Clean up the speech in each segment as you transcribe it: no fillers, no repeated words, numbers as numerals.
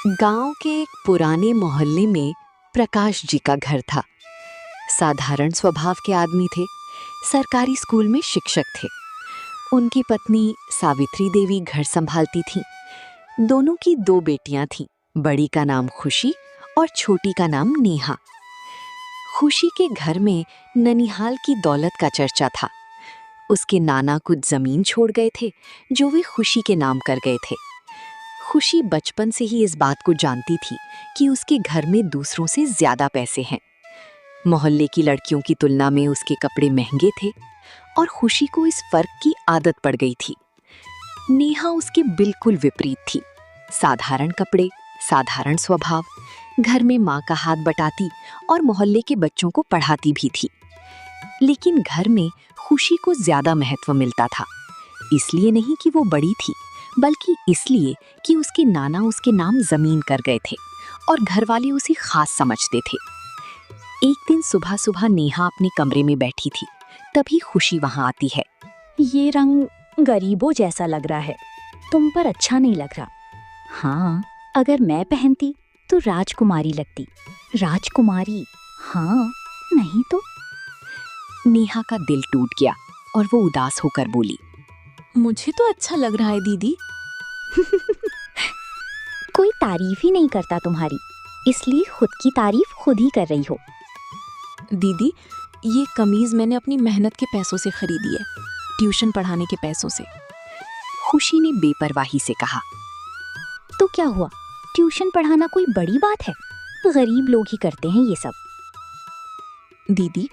गांव के एक पुराने मोहल्ले में प्रकाश जी का घर था। साधारण स्वभाव के आदमी थे। सरकारी स्कूल में शिक्षक थे। उनकी पत्नी सावित्री देवी घर संभालती थीं। दोनों की दो बेटियां थीं। बड़ी का नाम खुशी और छोटी का नाम नेहा। खुशी के घर में ननिहाल की दौलत का चर्चा था। उसके नाना कुछ जमीन छोड़ गए थे जो वे खुशी के नाम कर गए थे। खुशी बचपन से ही इस बात को जानती थी कि उसके घर में दूसरों से ज्यादा पैसे हैं। मोहल्ले की लड़कियों की तुलना में उसके कपड़े महंगे थे और खुशी को इस फर्क की आदत पड़ गई थी। नेहा उसके बिल्कुल विपरीत थी। साधारण कपड़े, साधारण स्वभाव, घर में माँ का हाथ बटाती और मोहल्ले के बच्चों को पढ़ाती भी थी। लेकिन घर में खुशी को ज्यादा महत्व मिलता था। इसलिए नहीं कि वो बड़ी थी, बल्कि इसलिए कि उसके नाना उसके नाम जमीन कर गए थे और घर वाले उसे खास समझते थे। एक दिन सुबह सुबह नेहा अपने कमरे में बैठी थी, तभी खुशी वहां आती है। ये रंग गरीबों जैसा लग रहा है, तुम पर अच्छा नहीं लग रहा। हाँ, अगर मैं पहनती तो राजकुमारी लगती। राजकुमारी? हाँ, नहीं तो। नेहा का दिल टूट गया और वो उदास होकर बोली, मुझे तो अच्छा लग रहा है दीदी। कोई तारीफ ही नहीं करता तुम्हारी, इसलिए खुद की तारीफ खुद ही कर रही हो। दीदी, ये कमीज मैंने अपनी मेहनत के पैसों से खरीदी है, ट्यूशन पढ़ाने के पैसों से। खुशी ने बेपरवाही से कहा। तो क्या हुआ, ट्यूशन पढ़ाना कोई बड़ी बात है? गरीब लोग ही करते हैं ये सब। दीदी,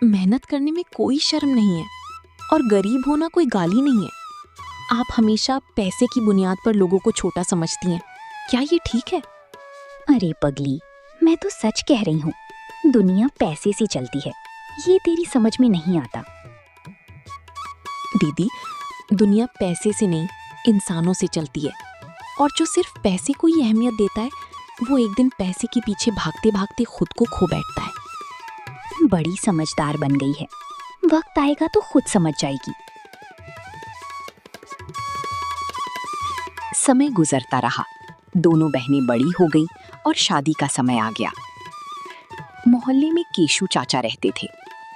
मेहनत करने में कोई शर्म नहीं है और गरीब होना कोई गाली नहीं है। आप हमेशा पैसे की बुनियाद पर लोगों को छोटा समझती हैं, क्या ये ठीक है? अरे पगली, मैं तो सच कह रही हूँ। दुनिया पैसे से चलती है, ये तेरी समझ में नहीं आता। दीदी, दुनिया पैसे से नहीं, इंसानों से चलती है। और जो सिर्फ पैसे को ही अहमियत देता है, वो एक दिन पैसे के पीछे भागते भागते खुद को खो बैठता है। बड़ी समझदार बन गई है, वक्त आएगा तो खुद समझ जाएगी। समय गुजरता रहा। दोनों बहनें बड़ी हो गईं और शादी का समय आ गया। मोहल्ले में केशु चाचा रहते थे।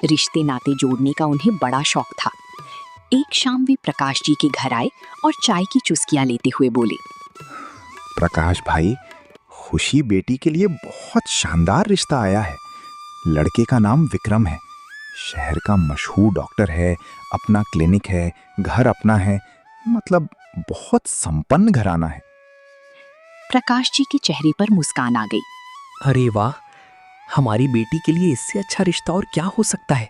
रिश्ते नाते जोड़ने का उन्हें बड़ा शौक था। एक शाम वे प्रकाश जी के घर आए और चाय की चुस्कियां लेते हुए बोले, प्रकाश भाई, खुशी बेटी के लिए बहुत शानदार रिश्ता आया है। लड़के का नाम विक्रम है, शहर का मशहूर डॉक्टर है, अपना क्लिनिक है, घर अपना है, मतलब बहुत संपन्न घराना है। प्रकाश जी के चेहरे पर मुस्कान आ गई। अरे वाह, हमारी बेटी के लिए इससे अच्छा रिश्ता और क्या हो सकता है।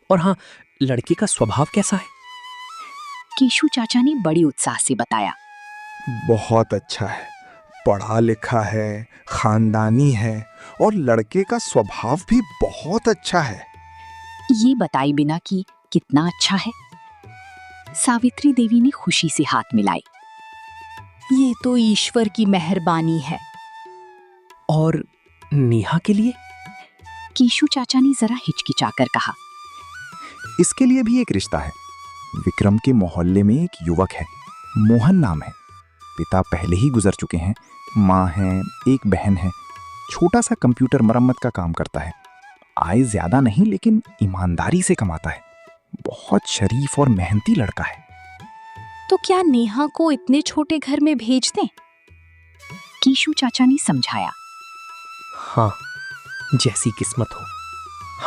और हाँ, लड़के का स्वभाव कैसा है? केशु चाचा ने बड़े उत्साह से बताया। बहुत अच्छा है, पढ़ा लिखा है, खानदानी है और लड़के का स्वभाव भी बहुत अच्छा है। ये बताए बिना कि कितना अच्छा है, सावित्री देवी ने खुशी से हाथ मिलाए। ये तो ईश्वर की मेहरबानी है। और नेहा के लिए? केशु चाचा ने जरा हिचकिचाकर कहा। इसके लिए भी एक रिश्ता है। विक्रम के मोहल्ले में एक युवक है, मोहन नाम है। पिता पहले ही गुजर चुके हैं, माँ है, एक बहन है। छोटा सा कंप्यूटर मरम्मत का काम करता है। आय ज्यादा नहीं, लेकिन ईमानदारी से कमाता है। बहुत शरीफ और मेहनती लड़का है। तो क्या नेहा को इतने छोटे घर में भेज दें? केशु चाचा ने समझाया। हाँ, जैसी किस्मत हो।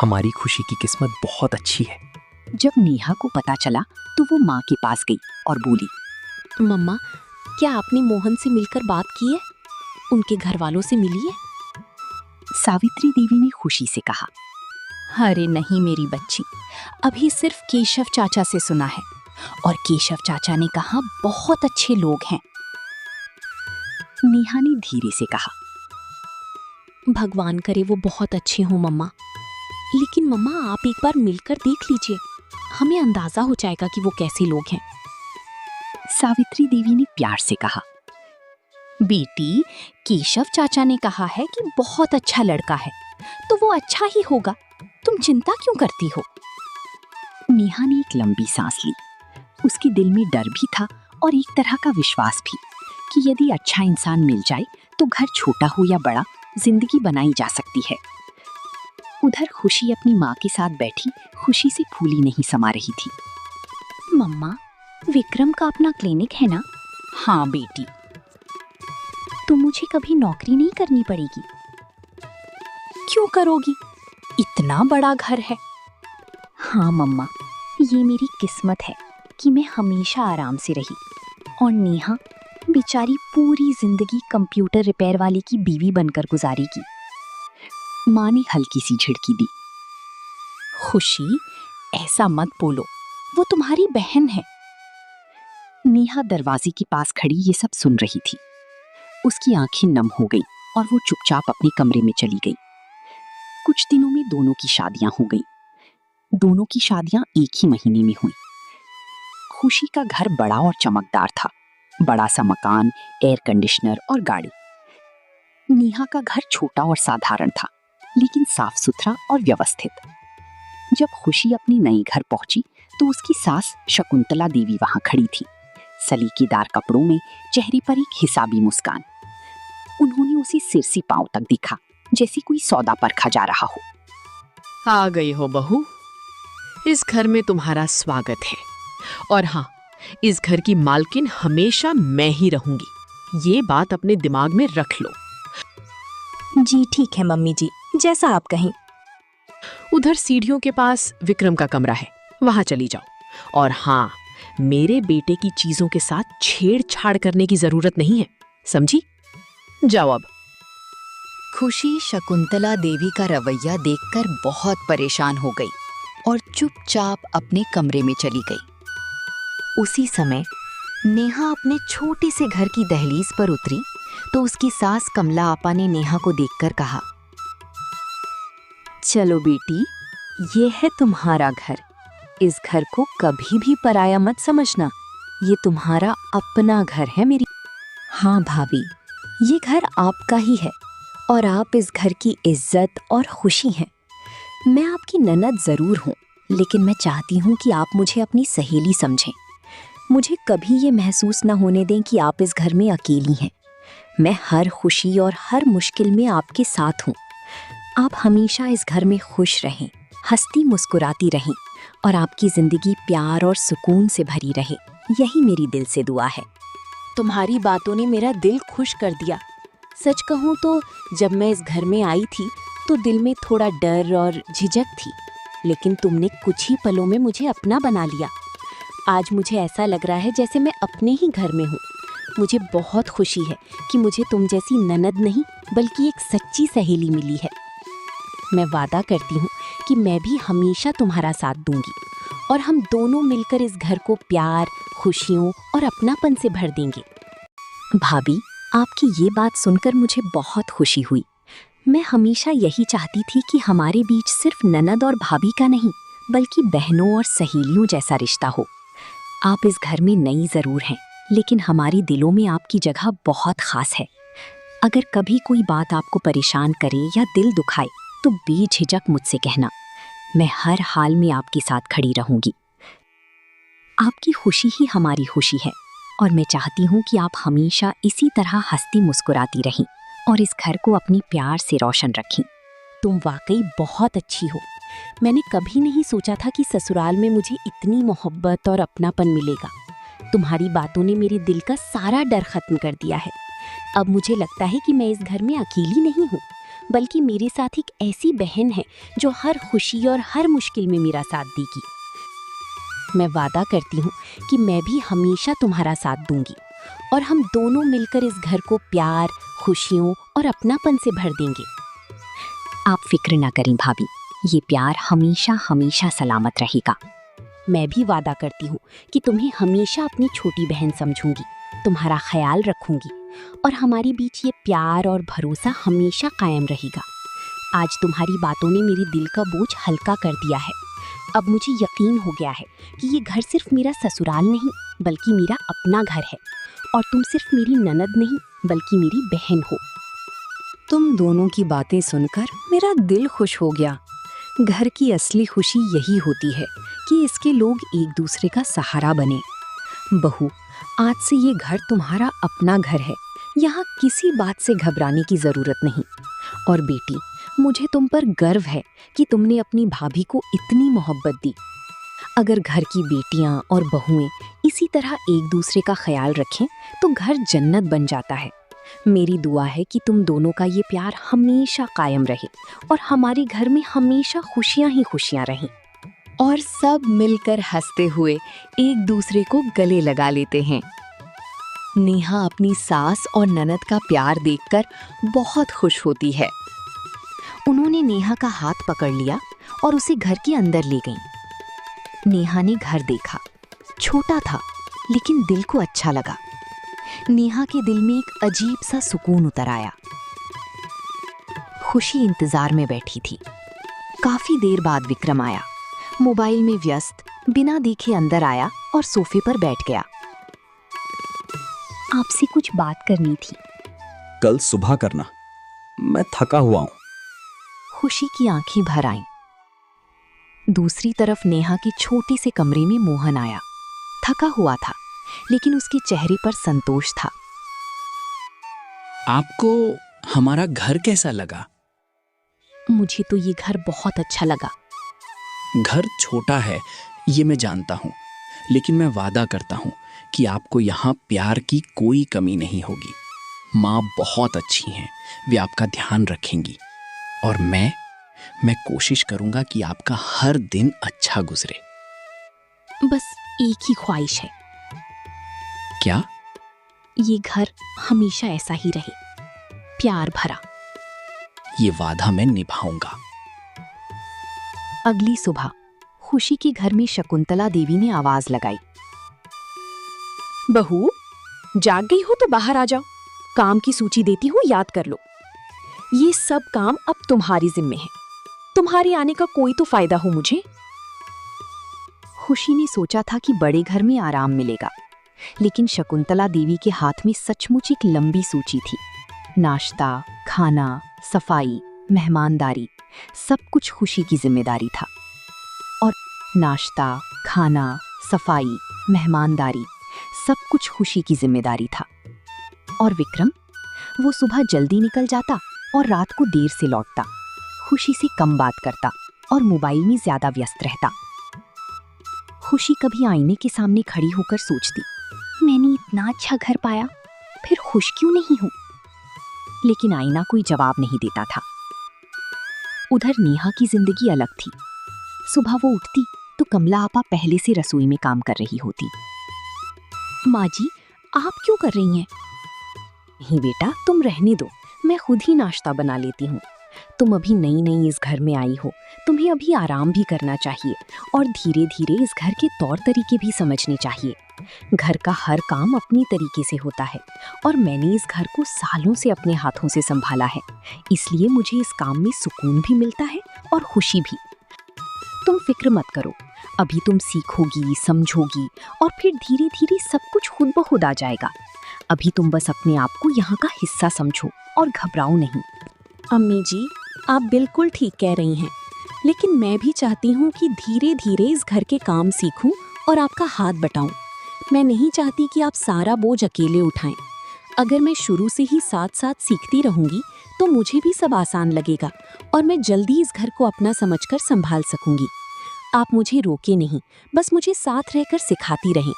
हमारी खुशी की किस्मत बहुत अच्छी है। जब नेहा को पता चला तो वो माँ के पास गई और बोली, मम्मा, क्या आपने मोहन से मिलकर बात की है? उनके घर वालों से मिली है? सावित्री देवी ने खुशी से कहा। अरे नहीं मेरी बच्ची, अभी सिर्फ केशव चाचा से सुना है और केशव चाचा ने कहा बहुत अच्छे लोग हैं। नेहा ने धीरे से कहा। भगवान करे वो बहुत अच्छे हों मम्मा। लेकिन मम्मा, आप एक बार मिलकर देख लीजिए, हमें अंदाजा हो जाएगा कि वो कैसे लोग हैं। सावित्री देवी ने प्यार से कहा। बेटी, केशव चाचा ने कहा है कि बहुत अच्छा लड़का है, तो वो अच्छा ही होगा, तुम चिंता क्यों करती हो? नेहा ने एक लंबी सांस ली। उसके दिल में डर भी था और एक तरह का विश्वास भी। कि यदि अच्छा इंसान मिल जाए तो घर छोटा हो या बड़ा जिंदगी बनाई जा सकती है। उधर खुशी अपनी माँ के साथ बैठी खुशी से फूली नहीं समा रही थी। मम्मा, विक्रम का अपना क्लिनिक है ना? हाँ बेटी। तो मुझे कभी नौकरी नहीं करनी पड़ेगी? क्यों करोगी? इतना बड़ा घर है। हाँ मम्मा, ये मेरी किस्मत है कि मैं हमेशा आराम से रही और नेहा बेचारी पूरी जिंदगी कंप्यूटर रिपेयर वाले की बीवी बनकर गुजारेगी। माँ ने हल्की सी झिड़की दी। खुशी, ऐसा मत बोलो, वो तुम्हारी बहन है। नेहा दरवाजे के पास खड़ी ये सब सुन रही थी। उसकी आंखें नम हो गई और वो चुपचाप अपने कमरे में चली गई। कुछ दिनों में दोनों की शादियां हो गई। दोनों की शादियां एक ही महीने में हुई। खुशी का घर बड़ा और चमकदार था, बड़ा सा मकान, एयर कंडीशनर और गाड़ी। नेहा का घर छोटा और साधारण था, लेकिन साफ सुथरा और व्यवस्थित। जब खुशी अपने नए घर पहुंची तो उसकी सास शकुंतला देवी वहां खड़ी थी, सलीकेदार कपड़ों में, चेहरे पर एक हिसाबी मुस्कान। उन्होंने उसे सिर से पांव तक देखा, जैसे कोई सौदा परखा जा रहा हो। आ गई हो बहू, इस घर में तुम्हारा स्वागत है। और हाँ, इस घर की मालकिन हमेशा मैं ही रहूंगी, ये बात अपने दिमाग में रख लो। जी ठीक है मम्मी जी, जैसा आप कहें। उधर सीढ़ियों के पास विक्रम का कमरा है, वहां चली जाओ। और हाँ, मेरे बेटे की चीजों के साथ छेड़छाड़ करने की जरूरत नहीं है, समझी? जाओ अब। खुशी शकुंतला देवी का रवैया देखकर बहुत परेशान हो गई और चुपचाप अपने कमरे में चली गई। उसी समय नेहा अपने छोटे से घर की दहलीज पर उतरी तो उसकी सास कमला आपा ने नेहा को देखकर कहा, चलो बेटी, ये है तुम्हारा घर। इस घर को कभी भी पराया मत समझना, ये तुम्हारा अपना घर है मेरी। हाँ भाभी, ये घर आपका ही है और आप इस घर की इज्जत और खुशी हैं। मैं आपकी ननद जरूर हूँ, लेकिन मैं चाहती हूँ कि आप मुझे अपनी सहेली समझें। मुझे कभी ये महसूस न होने दें कि आप इस घर में अकेली हैं। मैं हर खुशी और हर मुश्किल में आपके साथ हूँ। आप हमेशा इस घर में खुश रहें, हंसती मुस्कुराती रहें और आपकी जिंदगी प्यार और सुकून से भरी रहे, यही मेरी दिल से दुआ है। तुम्हारी बातों ने मेरा दिल खुश कर दिया। सच कहूँ तो जब मैं इस घर में आई थी तो दिल में थोड़ा डर और झिझक थी, लेकिन तुमने कुछ ही पलों में मुझे अपना बना लिया। आज मुझे ऐसा लग रहा है जैसे मैं अपने ही घर में हूँ। मुझे बहुत खुशी है कि मुझे तुम जैसी ननद नहीं बल्कि एक सच्ची सहेली मिली है। मैं वादा करती हूँ कि मैं भी हमेशा तुम्हारा साथ दूंगी और हम दोनों मिलकर इस घर को प्यार, खुशियों और अपनापन से भर देंगे। भाभी, आपकी ये बात सुनकर मुझे बहुत खुशी हुई। मैं हमेशा यही चाहती थी कि हमारे बीच सिर्फ ननद और भाभी का नहीं बल्कि बहनों और सहेलियों जैसा रिश्ता हो। आप इस घर में नई जरूर हैं, लेकिन हमारी दिलों में आपकी जगह बहुत खास है। अगर कभी कोई बात आपको परेशान करे या दिल दुखाए तो बेझिझक मुझसे कहना। मैं हर हाल में आपके साथ खड़ी रहूंगी। आपकी खुशी ही हमारी खुशी है और मैं चाहती हूँ कि आप हमेशा इसी तरह हंसती मुस्कुराती रहें और इस घर को अपनी प्यार से रोशन रखें। तुम वाकई बहुत अच्छी हो। मैंने कभी नहीं सोचा था कि ससुराल में मुझे इतनी मोहब्बत और अपनापन मिलेगा। तुम्हारी बातों ने मेरे दिल का सारा डर खत्म कर दिया है। अब मुझे लगता है कि मैं इस घर में अकेली नहीं हूँ, बल्कि मेरे साथ एक ऐसी बहन है जो हर खुशी और हर मुश्किल में मेरा साथ देगी। मैं वादा करती हूँ कि मैं भी हमेशा तुम्हारा साथ दूंगी और हम दोनों मिलकर इस घर को प्यार, खुशियों और अपनापन से भर देंगे। आप फिक्र न करें भाभी, ये प्यार हमेशा हमेशा सलामत रहेगा। मैं भी वादा करती हूँ कि तुम्हें हमेशा अपनी छोटी बहन समझूंगी, तुम्हारा ख्याल रखूंगी और हमारे बीच ये प्यार और भरोसा हमेशा कायम रहेगा। आज तुम्हारी बातों ने मेरे दिल का बोझ हल्का कर दिया है। अब मुझे यकीन हो गया है कि ये घर सिर्फ मेरा ससुराल नहीं बल्कि मेरा अपना घर है और तुम सिर्फ मेरी ननद नहीं बल्कि मेरी बहन हो। तुम दोनों की बातें सुनकर मेरा दिल खुश हो गया। घर की असली खुशी यही होती है कि इसके लोग एक दूसरे का सहारा बने। बहू, आज से ये घर तुम्हारा अपना घर है। यहाँ किसी बात से घबराने की जरूरत नहीं। और बेटी, मुझे तुम पर गर्व है कि तुमने अपनी भाभी को इतनी मोहब्बत दी। अगर घर की बेटियां और बहुएं इसी तरह एक दूसरे का ख्याल रखें तो घर जन्नत बन जाता है। मेरी दुआ है कि तुम दोनों का ये प्यार हमेशा कायम रहे और हमारे घर में हमेशा खुशियां ही खुशियां रहें। और सब मिलकर हंसते हुए एक दूसरे को गले लगा लेते हैं। नेहा अपनी सास और ननद का प्यार देखकर बहुत खुश होती है। उन्होंने नेहा का हाथ पकड़ लिया और उसे घर के अंदर ले गईं। नेहा ने घर देखा। छोटा था लेकिन दिल को अच्छा लगा। नेहा के दिल में एक अजीब सा सुकून उतर आया। खुशी इंतजार में बैठी थी। काफी देर बाद विक्रम आया। मोबाइल में व्यस्त बिना देखे अंदर आया और सोफे पर बैठ गया। आपसे कुछ बात करनी थी। कल सुबह करना, मैं थका हुआ हूं। खुशी की आंखें भर आईं। दूसरी तरफ नेहा के छोटे से कमरे में मोहन आया। थका हुआ था लेकिन उसके चेहरे पर संतोष था। आपको हमारा घर कैसा लगा? मुझे तो ये घर बहुत अच्छा लगा। घर छोटा है ये मैं जानता हूँ, लेकिन मैं वादा करता हूँ कि आपको यहाँ प्यार की कोई कमी नहीं होगी। माँ बहुत अच्छी हैं, वे आपका ध्यान रखेंगी। और मैं कोशिश करूँगा कि आपका हर दिन अच्छा गुजरे। बस एक ही ख्वाहिश है, क्या? ये घर हमेशा ऐसा ही रहे, प्यार भरा। ये वादा मैं निभाऊंगा। अगली सुबह खुशी के घर में शकुंतला देवी ने आवाज लगाई। बहू, जाग गई हो तो बाहर आ जाओ। काम की सूची देती हूँ, याद कर लो। ये सब काम अब तुम्हारी जिम्मे है। तुम्हारे आने का कोई तो फायदा हो मुझे। खुशी ने सोचा था कि बड़े घर में आराम मिलेगा, लेकिन शकुंतला देवी के हाथ में सचमुच एक लंबी सूची थी। नाश्ता, खाना, सफाई, मेहमानदारी, सब कुछ खुशी की जिम्मेदारी था। और नाश्ता, खाना, सफाई, मेहमानदारी, सब कुछ खुशी की जिम्मेदारी था। और विक्रम, वो सुबह जल्दी निकल जाता और रात को देर से लौटता। खुशी से कम बात करता और मोबाइल में ज्यादा व्यस्त रहता। खुशी कभी आईने के सामने खड़ी होकर सोचती, मैंने इतना अच्छा घर पाया, फिर खुश क्यों नहीं हूँ? लेकिन आईना कोई जवाब नहीं देता था। उधर नेहा की जिंदगी अलग थी। सुबह वो उठती तो कमला आपा पहले से रसोई में काम कर रही होती। माँ जी, आप क्यों कर रही हैं? नहीं बेटा, तुम रहने दो, मैं खुद ही नाश्ता बना लेती हूँ। तुम अभी नई नई इस घर में आई हो, तुम्हें अभी आराम भी करना चाहिए और धीरे धीरे इस घर के तौर तरीके भी समझने चाहिए। घर का हर काम अपनी तरीके से होता है और मैंने इस घर को सालों से अपने हाथों से संभाला है, इसलिए मुझे इस काम में सुकून भी मिलता है और खुशी भी। तुम फिक्र मत करो, अभी तुम सीखोगी, समझोगी और फिर धीरे धीरे सब कुछ खुद ब खुद आ जाएगा। अभी तुम बस अपने आप को यहाँ का हिस्सा समझो और घबराओ नहीं। अम्मी जी, आप बिल्कुल ठीक कह रही हैं, लेकिन मैं भी चाहती हूँ कि धीरे धीरे इस घर के काम सीखूं और आपका हाथ बटाऊं। मैं नहीं चाहती कि आप सारा बोझ अकेले उठाएं। अगर मैं शुरू से ही साथ साथ सीखती रहूंगी तो मुझे भी सब आसान लगेगा और मैं जल्दी इस घर को अपना समझकर संभाल सकूंगी। आप मुझे रोके नहीं, बस मुझे साथ रहकर सिखाती रहें।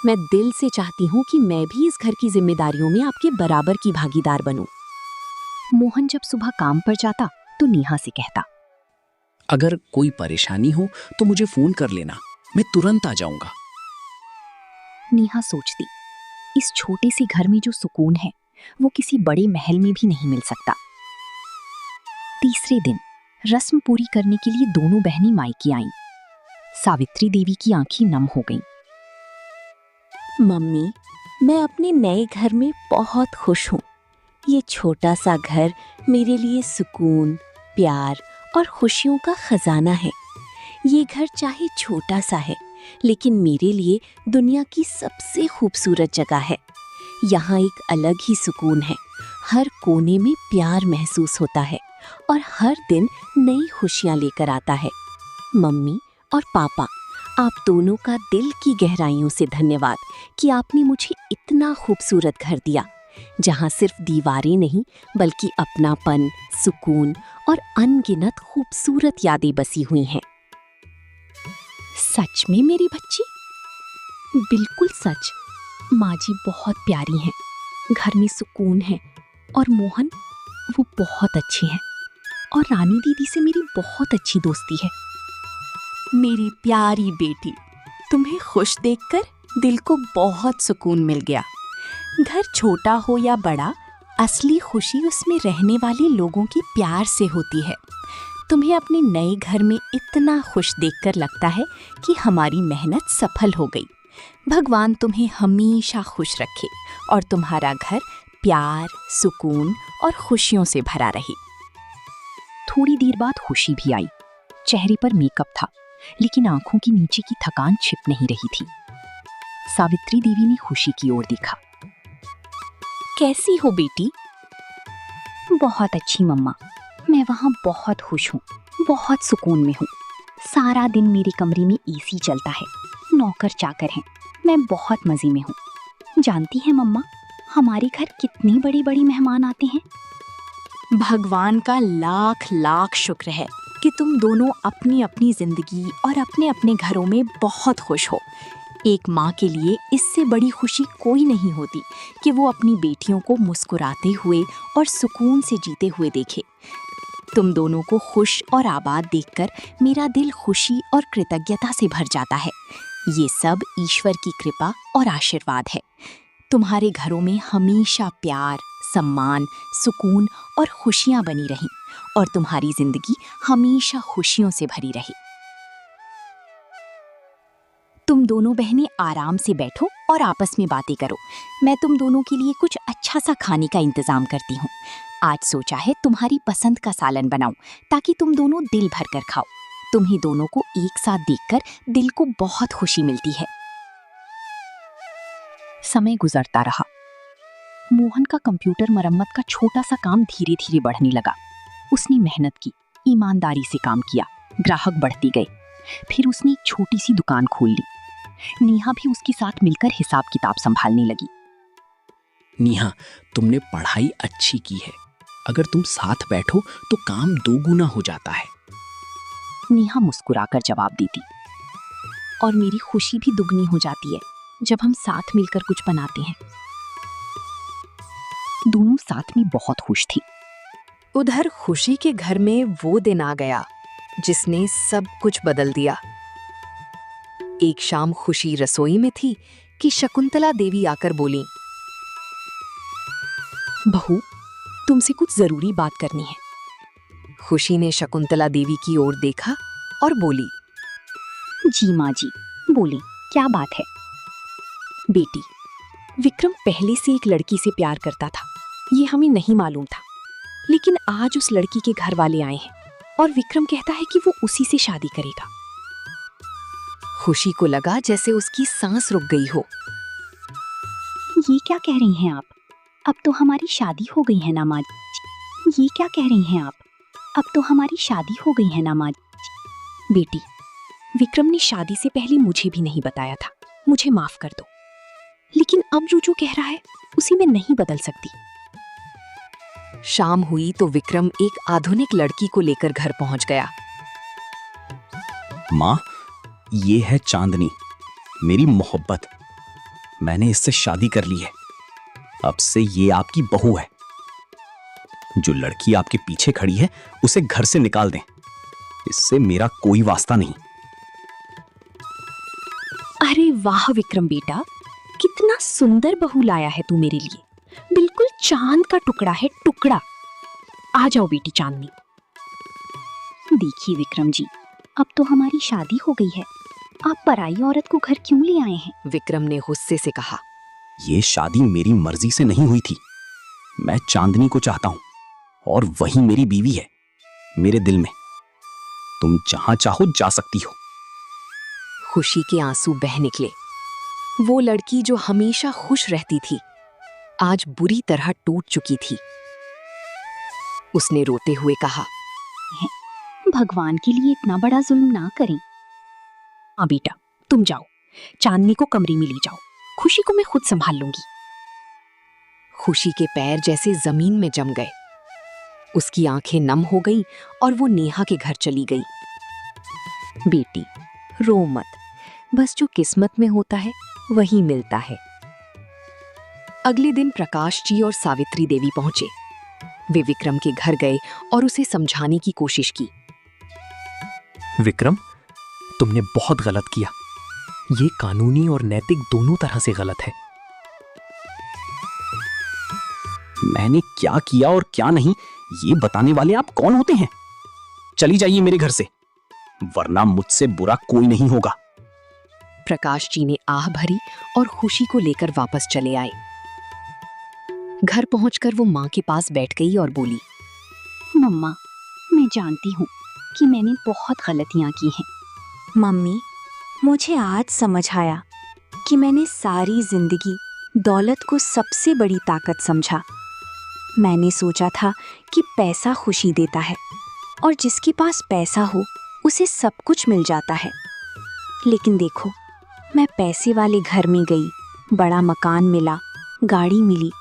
मैं दिल से चाहती हूँ कि मैं भी इस घर की जिम्मेदारियों में आपके बराबर की भागीदार बनूं। मोहन जब सुबह काम पर जाता तो नेहा से कहता, अगर कोई परेशानी हो तो मुझे फोन कर लेना, मैं तुरंत आ जाऊंगा। नेहा सोचती, इस छोटे से घर में जो सुकून है वो किसी बड़े महल में भी नहीं मिल सकता। तीसरे दिन रस्म पूरी करने के लिए दोनों बहनें मायके आईं। सावित्री देवी की आंखें नम हो गईं। मम्मी, मैं अपने नए घर में बहुत खुश हूँ। ये छोटा सा घर मेरे लिए सुकून, प्यार और खुशियों का खजाना है। ये घर चाहे छोटा सा है, लेकिन मेरे लिए दुनिया की सबसे खूबसूरत जगह है। यहाँ एक अलग ही सुकून है। हर कोने में प्यार महसूस होता है और हर दिन नई खुशियाँ लेकर आता है। मम्मी और पापा, आप दोनों का दिल की गहराइयों से धन्यवाद कि आपने मुझे इतना खूबसूरत घर दिया, जहां सिर्फ दीवारें नहीं बल्कि अपनापन, सुकून और अनगिनत खूबसूरत यादें बसी हुई हैं। सच में मेरी बच्ची? बिल्कुल सच। माँ जी बहुत प्यारी हैं, घर में सुकून है और मोहन वो बहुत अच्छे हैं और रानी दीदी से मेरी बहुत अच्छी दोस्ती है। मेरी प्यारी बेटी, तुम्हें खुश देखकर दिल को बहुत सुकून मिल गया। घर छोटा हो या बड़ा, असली खुशी उसमें रहने वाले लोगों की प्यार से होती है। तुम्हें अपने नए घर में इतना खुश देखकर लगता है कि हमारी मेहनत सफल हो गई। भगवान तुम्हें हमेशा खुश रखे और तुम्हारा घर प्यार, सुकून और खुशियों से भरा रहे। थोड़ी देर बाद खुशी भी आई। चेहरे पर मेकअप था, लेकिन आंखों के नीचे की थकान छिप नहीं रही थी। सावित्री देवी ने खुशी की ओर देखा। कैसी हो बेटी? बहुत अच्छी मम्मा, मैं वहाँ बहुत खुश हूँ, बहुत सुकून में हूँ। सारा दिन मेरे कमरे में एसी चलता है, नौकर चाकर हैं, मैं बहुत मजे में हूँ। जानती है मम्मा, हमारे घर कितने बड़े बड़े मेहमान आते हैं। भगवान का लाख लाख शुक्र है कि तुम दोनों अपनी अपनी जिंदगी और अपने अपने घरों में बहुत खुश हो। एक माँ के लिए इससे बड़ी खुशी कोई नहीं होती कि वो अपनी बेटियों को मुस्कुराते हुए और सुकून से जीते हुए देखे। तुम दोनों को खुश और आबाद देखकर मेरा दिल खुशी और कृतज्ञता से भर जाता है। ये सब ईश्वर की कृपा और आशीर्वाद है। तुम्हारे घरों में हमेशा प्यार, सम्मान, सुकून और खुशियां बनी रहें और तुम्हारी जिंदगी हमेशा खुशियों से भरी रहे। तुम दोनों बहनें आराम से बैठो और आपस में बातें करो। मैं तुम दोनों के लिए कुछ अच्छा सा खाने का इंतजाम करती हूँ। आज सोचा है तुम्हारी पसंद का सालन बनाऊं ताकि तुम दोनों दिल भर कर खाओ। तुम्हें दोनों को एक साथ देखकर दिल को बहुत खुशी मिलती है। समय गुजरता रहा। मोहन का कंप्यूटर मरम्मत का छोटा सा काम धीरे धीरे बढ़ने लगा। उसने मेहनत की, ईमानदारी से काम किया, ग्राहक बढ़ते गए। फिर उसने एक छोटी सी दुकान खोल ली। नेहा भी उसके साथ मिलकर हिसाब किताब संभालने लगी। नेहा, तुमने पढ़ाई अच्छी की है। अगर तुम साथ बैठो तो काम दोगुना हो जाता है। नेहा मुस्कुराकर जवाब देती। और मेरी खुशी भी दुगनी हो जाती है जब हम साथ मिलकर कुछ बनाते हैं। दोनों साथ में बहुत खुश थी। उधर खुशी के घर में वो दिन आ गया जिसने सब कुछ बदल दिया। एक शाम खुशी रसोई में थी कि शकुंतला देवी आकर बोली, बहू, तुमसे कुछ जरूरी बात करनी है। खुशी ने शकुंतला देवी की ओर देखा और बोली, जी माँ जी, बोले, क्या बात है? बेटी, विक्रम पहले से एक लड़की से प्यार करता था, ये हमें नहीं मालूम था। लेकिन आज उस लड़की के घर वाले आए हैं और विक्रम कहता है कि वो उसी से शादी करेगा। खुशी को लगा जैसे उसकी सांस रुक गई हो। ये क्या कह रही हैं आप? अब तो हमारी शादी हो गई है ना माँ जी। ये क्या कह रही हैं आप? अब तो हमारी शादी हो गई है ना माँ जी। बेटी, विक्रम ने शादी से पहले मुझे भी नहीं बताया था, मुझे माफ कर दो। लेकिन अब जो कह रहा है उसी में नहीं बदल सकती। शाम हुई तो विक्रम एक आधुनिक लड़की को लेकर घर पहुंच गया। माँ, ये है चांदनी, मेरी मोहब्बत। मैंने इससे शादी कर ली है। अब से ये आपकी बहू है। जो लड़की आपके पीछे खड़ी है उसे घर से निकाल दें। इससे मेरा कोई वास्ता नहीं। अरे वाह विक्रम बेटा, कितना सुंदर बहू लाया है तू मेरे लिए। बिल्कुल चांद का टुकड़ा है, टुकड़ा। आ जाओ बेटी चांदनी। देखिए विक्रम जी, अब तो हमारी शादी हो गई है, आप पराई औरत को घर क्यों ले आए हैं? विक्रम ने गुस्से से कहा, ये शादी मेरी मर्जी से नहीं हुई थी। मैं चांदनी को चाहता हूं और वही मेरी बीवी है, मेरे दिल में। तुम जहां चाहो जा सकती हो। खुशी के आंसू बह निकले। वो लड़की जो हमेशा खुश रहती थी आज बुरी तरह टूट चुकी थी। उसने रोते हुए कहा, भगवान के लिए इतना बड़ा जुल्म ना करें। हाँ बेटा, तुम जाओ, चांदनी को कमरे में ले जाओ, खुशी को मैं खुद संभाल लूंगी। खुशी के पैर जैसे जमीन में जम गए। उसकी आंखें नम हो गईं और वो नेहा के घर चली गई। बेटी, रो मत, बस जो किस्मत में होता है वही मिलता है। अगले दिन प्रकाश जी और सावित्री देवी पहुंचे। वे विक्रम के घर गए और उसे समझाने की कोशिश की। विक्रम, तुमने बहुत गलत किया। ये कानूनी और नैतिक दोनों तरह से गलत है। मैंने क्या किया और क्या नहीं, ये बताने वाले आप कौन होते हैं? चली जाइए मेरे घर से, वरना मुझसे बुरा कोई नहीं होगा। प्रकाश जी ने आह भरी और खुशी को लेकर वापस चले आए। घर पहुंचकर वो मां के पास बैठ गई और बोली, मम्मा, मैं जानती हूँ कि मैंने बहुत गलतियाँ की हैं। मम्मी, मुझे आज समझ आया कि मैंने सारी जिंदगी दौलत को सबसे बड़ी ताकत समझा। मैंने सोचा था कि पैसा खुशी देता है और जिसके पास पैसा हो उसे सब कुछ मिल जाता है। लेकिन देखो, मैं पैसे वाले घर में गई, बड़ा मकान मिला, गाड़ी मिली,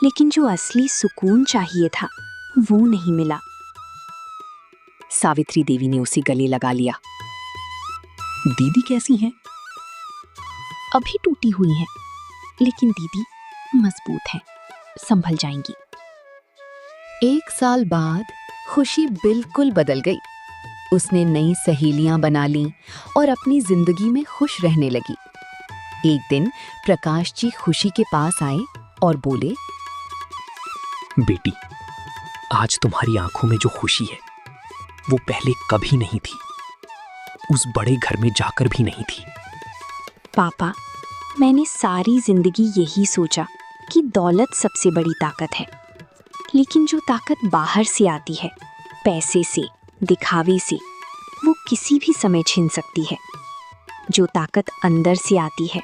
लेकिन जो असली सुकून चाहिए था वो नहीं मिला। सावित्री देवी ने उसे गले लगा लिया। दीदी कैसी हैं? अभी टूटी हुई हैं, लेकिन दीदी मजबूत हैं, संभल जाएंगी। 1 साल बाद खुशी बिल्कुल बदल गई। उसने नई सहेलियां बना लीं और अपनी जिंदगी में खुश रहने लगी। एक दिन प्रकाश जी खुशी के पास आए और बोले, बेटी, आज तुम्हारी आंखों में जो खुशी है वो पहले कभी नहीं थी, उस बड़े घर में जाकर भी नहीं थी। पापा, मैंने सारी जिंदगी यही सोचा कि दौलत सबसे बड़ी ताकत है, लेकिन जो ताकत बाहर से आती है, पैसे से, दिखावे से, वो किसी भी समय छिन सकती है। जो ताकत अंदर से आती है,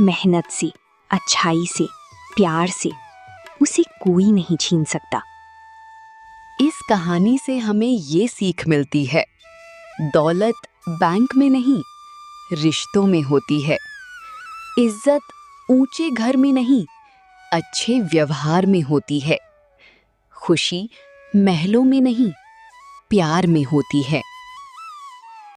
मेहनत से, अच्छाई से, प्यार से, उसे कोई नहीं छीन सकता। इस कहानी से हमें ये सीख मिलती है, दौलत बैंक में नहीं, रिश्तों में होती है। इज्जत ऊंचे घर में नहीं, अच्छे व्यवहार में होती है। खुशी महलों में नहीं, प्यार में होती है।